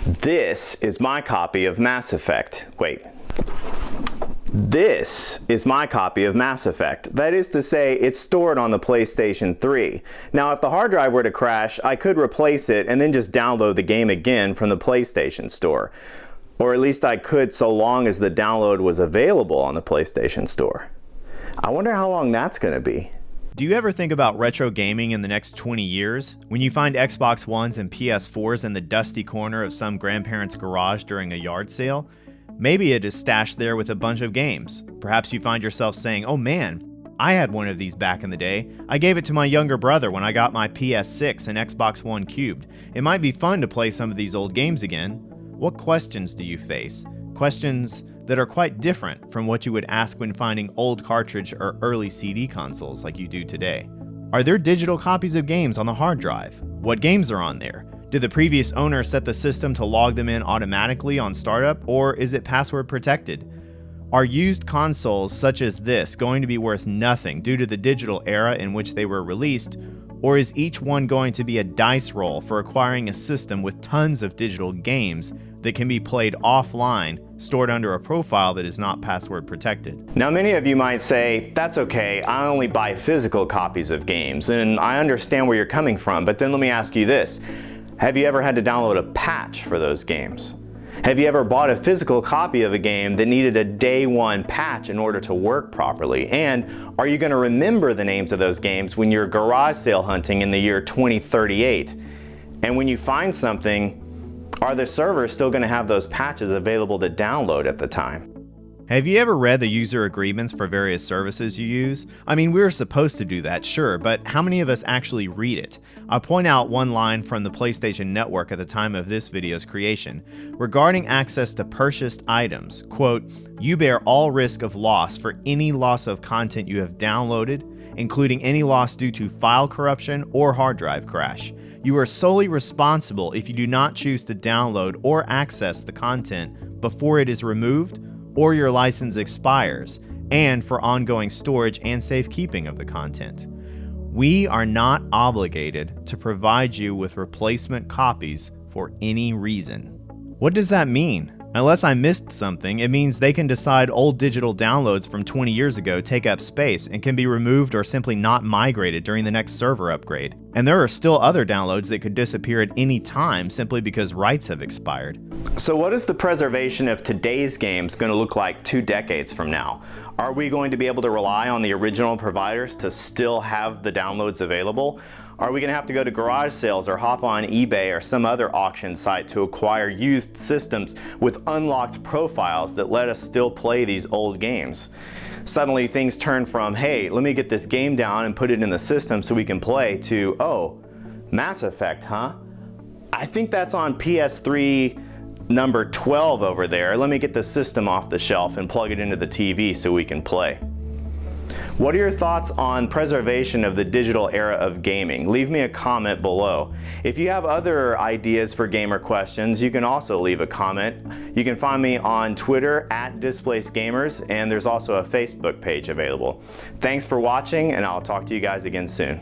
This is my copy of Mass Effect. Wait. This is my copy of Mass Effect. That is to say, it's stored on the PlayStation 3. Now, if the hard drive were to crash, I could replace it and then just download the game again from the PlayStation Store. Or at least I could, so long as the download was available on the PlayStation Store. I wonder how long that's going to be. Do you ever think about retro gaming in the next 20 years? When you find Xbox Ones and PS4s in the dusty corner of some grandparent's garage during a yard sale? Maybe it is stashed there with a bunch of games. Perhaps you find yourself saying, "Oh man, I had one of these back in the day. I gave it to my younger brother when I got my PS6 and Xbox One cubed. It might be fun to play some of these old games again." What questions do you face? Questions that are quite different from what you would ask when finding old cartridge or early CD consoles like you do today. Are there digital copies of games on the hard drive? What games are on there? Did the previous owner set the system to log them in automatically on startup, or is it password protected? Are used consoles such as this going to be worth nothing due to the digital era in which they were released, or is each one going to be a dice roll for acquiring a system with tons of digital games that can be played offline, stored under a profile that is not password protected? Now, many of you might say, that's okay, I only buy physical copies of games, and I understand where you're coming from, but then let me ask you this. Have you ever had to download a patch for those games? Have you ever bought a physical copy of a game that needed a day one patch in order to work properly? And are you going to remember the names of those games when you're garage sale hunting in the year 2038? And when you find something, are the servers still going to have those patches available to download at the time? Have you ever read the user agreements for various services you use? I mean, we're supposed to do that, sure, but how many of us actually read it? I'll point out one line from the PlayStation Network at the time of this video's creation. Regarding access to purchased items, quote, "You bear all risk of loss for any loss of content you have downloaded, including any loss due to file corruption or hard drive crash. You are solely responsible if you do not choose to download or access the content before it is removed or your license expires, and for ongoing storage and safekeeping of the content. We are not obligated to provide you with replacement copies for any reason." What does that mean? Unless I missed something, it means they can decide old digital downloads from 20 years ago take up space and can be removed or simply not migrated during the next server upgrade. And there are still other downloads that could disappear at any time simply because rights have expired. So what is the preservation of today's games going to look like 2 decades from now? Are we going to be able to rely on the original providers to still have the downloads available? Are we going to have to go to garage sales or hop on eBay or some other auction site to acquire used systems with unlocked profiles that let us still play these old games? Suddenly things turn from, hey, let me get this game down and put it in the system so we can play, to, oh, Mass Effect, huh? I think that's on PS3 number 12 over there. Let me get the system off the shelf and plug it into the TV so we can play. What are your thoughts on preservation of the digital era of gaming? Leave me a comment below. If you have other ideas for gamer questions, you can also leave a comment. You can find me on Twitter @DisplacedGamers, and there's also a Facebook page available. Thanks for watching, and I'll talk to you guys again soon.